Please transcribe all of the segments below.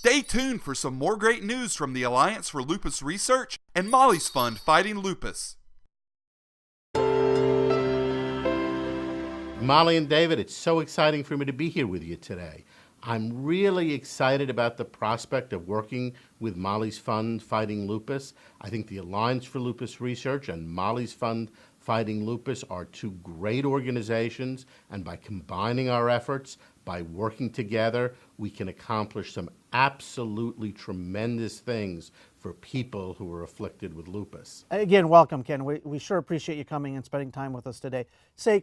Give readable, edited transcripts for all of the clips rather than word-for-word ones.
Stay tuned for some more great news from the Alliance for Lupus Research and Molly's Fund Fighting Lupus. Molly and David, it's so exciting for me to be here with you today. I'm really excited about the prospect of working with Molly's Fund Fighting Lupus. I think the Alliance for Lupus Research and Molly's Fund Fighting Lupus are two great organizations, and by combining our efforts, by working together, we can accomplish some absolutely tremendous things for people who are afflicted with lupus. Again, welcome, Ken. We sure appreciate you coming and spending time with us today.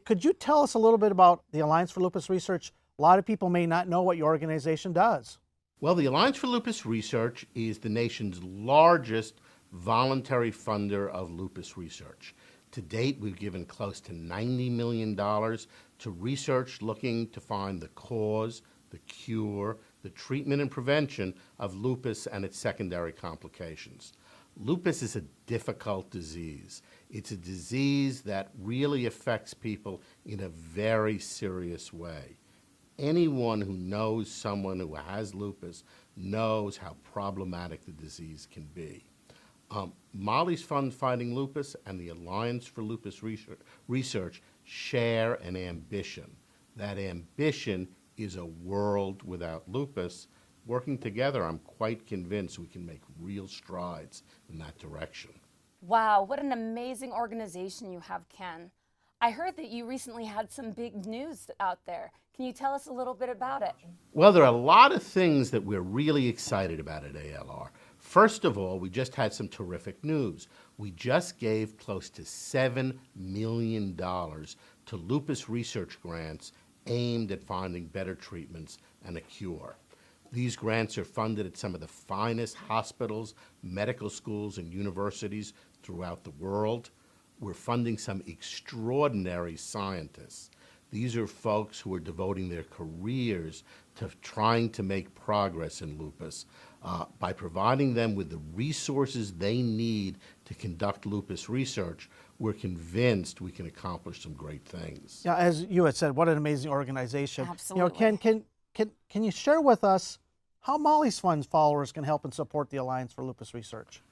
Could you tell us a little bit about the Alliance for Lupus Research? A lot of people may not know what your organization does. Well, the Alliance for Lupus Research is the nation's largest voluntary funder of lupus research. To date, we've given close to $90 million to research looking to find the cause, the cure, the treatment and prevention of lupus and its secondary complications. Lupus is a difficult disease. It's a disease that really affects people in a very serious way. Anyone who knows someone who has lupus knows how problematic the disease can be. Molly's Fund Fighting Lupus and the Alliance for Lupus Research share an ambition. That ambition is a world without lupus. Working together, I'm quite convinced we can make real strides in that direction. Wow, what an amazing organization you have, Ken. I heard that you recently had some big news out there. Can you tell us a little bit about it? Well, there are a lot of things that we're really excited about at ALR. First of all, we just had some terrific news. We just gave close to $7 million to lupus research grants aimed at finding better treatments and a cure. These grants are funded at some of the finest hospitals, medical schools, and universities throughout the world. We're funding some extraordinary scientists. These are folks who are devoting their careers to trying to make progress in lupus by providing them with the resources they need to conduct lupus research. We're convinced we can accomplish some great things. Yeah, as you had said, what an amazing organization. Absolutely. You know, can you share with us how Molly's Fund's followers can help and support the Alliance for Lupus Research?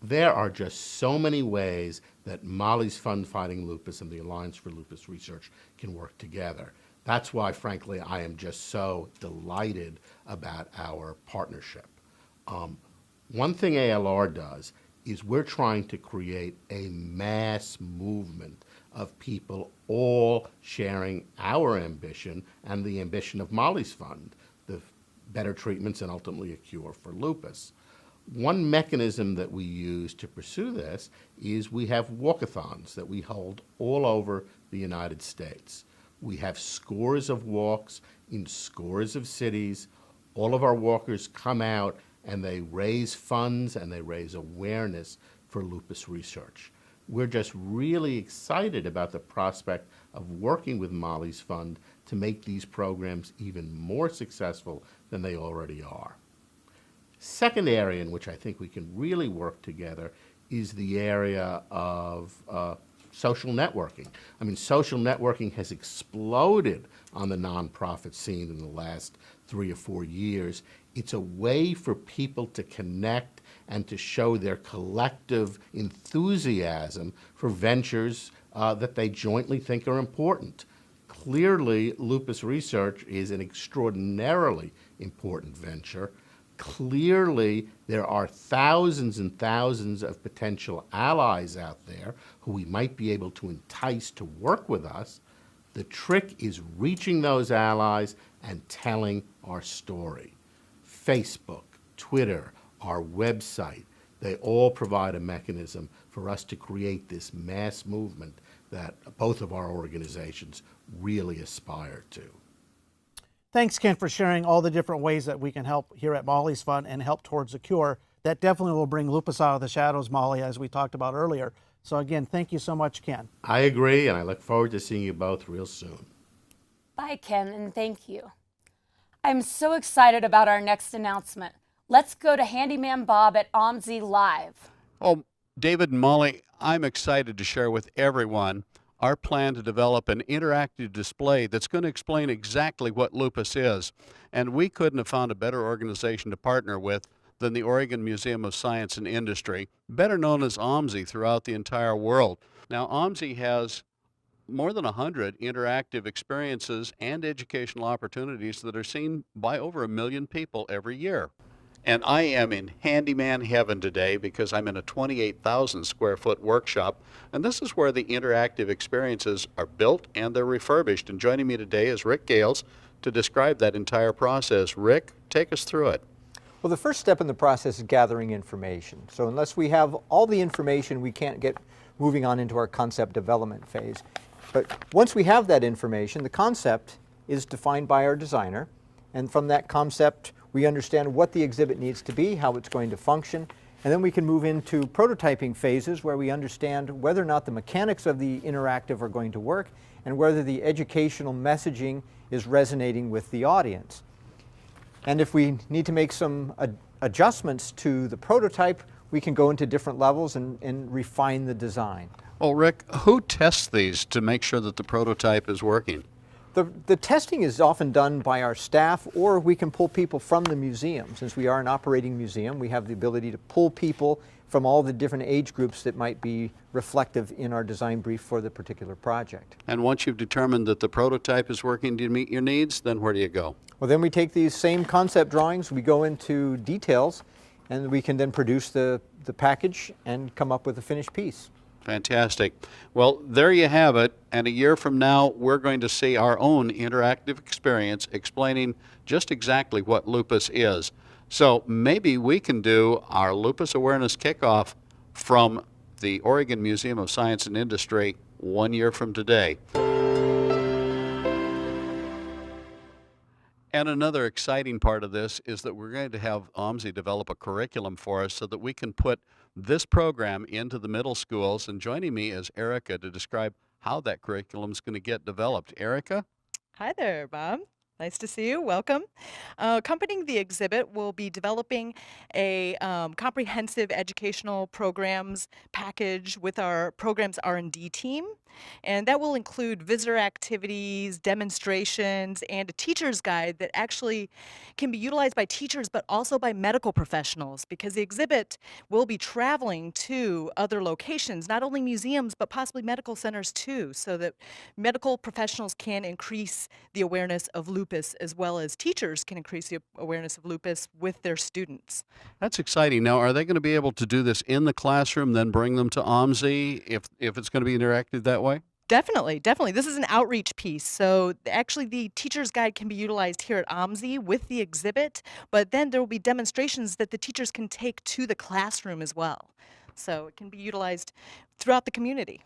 There are just so many ways that Molly's Fund Fighting Lupus and the Alliance for Lupus Research can work together. That's why, frankly, I am just so delighted about our partnership. One thing ALR does is we're trying to create a mass movement of people all sharing our ambition and the ambition of Molly's Fund, the better treatments and ultimately a cure for lupus. One mechanism that we use to pursue this is we have walkathons that we hold all over the United States. We have scores of walks in scores of cities. All of our walkers come out and they raise funds and they raise awareness for lupus research. We're just really excited about the prospect of working with Molly's Fund to make these programs even more successful than they already are. Second area in which I think we can really work together is the area of social networking. I mean, social networking has exploded on the nonprofit scene in the last 3 or 4 years. It's a way for people to connect and to show their collective enthusiasm for ventures that they jointly think are important. Clearly, lupus research is an extraordinarily important venture. Clearly, there are thousands and thousands of potential allies out there who we might be able to entice to work with us. The trick is reaching those allies and telling our story. Facebook, Twitter, our website, they all provide a mechanism for us to create this mass movement that both of our organizations really aspire to. Thanks, Ken, for sharing all the different ways that we can help here at Molly's Fund and help towards a cure. That definitely will bring lupus out of the shadows, Molly, as we talked about earlier. So again, thank you so much, Ken. I agree, and I look forward to seeing you both real soon. Bye, Ken, and thank you. I'm so excited about our next announcement. Let's go to Handyman Bob at OMSI Live. Oh, David and Molly, I'm excited to share with everyone our plan to develop an interactive display that's going to explain exactly what lupus is. And we couldn't have found a better organization to partner with than the Oregon Museum of Science and Industry, better known as OMSI throughout the entire world. Now, OMSI has more than 100 interactive experiences and educational opportunities that are seen by over 1 million people every year. And I am in handyman heaven today because I'm in a 28,000 square foot workshop, and this is where the interactive experiences are built and they're refurbished. And joining me today is Rick Gales to describe that entire process. Rick, take us through it. Well, the first step in the process is gathering information. So unless we have all the information, we can't get moving on into our concept development phase. But once we have that information, the concept is defined by our designer, and from that concept, we understand what the exhibit needs to be, how it's going to function, and then we can move into prototyping phases where we understand whether or not the mechanics of the interactive are going to work and whether the educational messaging is resonating with the audience. And if we need to make some adjustments to the prototype, we can go into different levels and refine the design. Well, Rick, who tests these to make sure that the prototype is working? The testing is often done by our staff, or we can pull people from the museum. Since we are an operating museum, we have the ability to pull people from all the different age groups that might be reflective in our design brief for the particular project. And once you've determined that the prototype is working to meet your needs, then where do you go? Well, then we take these same concept drawings, we go into details, and we can then produce the package and come up with a finished piece. Fantastic. Well, there you have it. And a year from now, we're going to see our own interactive experience explaining just exactly what lupus is. So maybe we can do our lupus awareness kickoff from the Oregon Museum of Science and Industry 1 year from today. And another exciting part of this is that we're going to have OMSI develop a curriculum for us so that we can put this program into the middle schools. And joining me is Erica to describe how that curriculum is going to get developed. Erica? Hi there, Bob. Nice to see you. Welcome. Accompanying the exhibit, we'll be developing a comprehensive educational programs package with our programs R&D team. And that will include visitor activities, demonstrations, and a teacher's guide that actually can be utilized by teachers but also by medical professionals, because the exhibit will be traveling to other locations, not only museums but possibly medical centers too, so that medical professionals can increase the awareness of lupus as well as teachers can increase the awareness of lupus with their students. That's exciting. Now, are they going to be able to do this in the classroom, then bring them to OMSI if it's going to be interactive that way? Definitely, definitely. This is an outreach piece. So actually the teacher's guide can be utilized here at OMSI with the exhibit, but then there will be demonstrations that the teachers can take to the classroom as well. So it can be utilized throughout the community.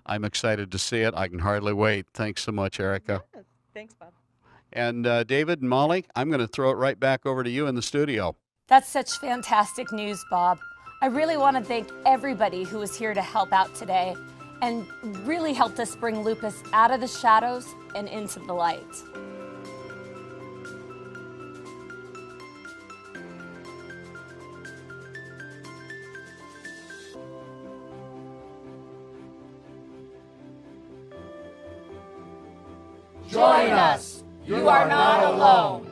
I'm excited to see it. I can hardly wait. Thanks so much, Erica. Yeah. Thanks, Bob. And David and Molly, I'm going to throw it right back over to you in the studio. That's such fantastic news, Bob. I really want to thank everybody who was here to help out today and really helped us bring lupus out of the shadows and into the light. Join us. You are not alone.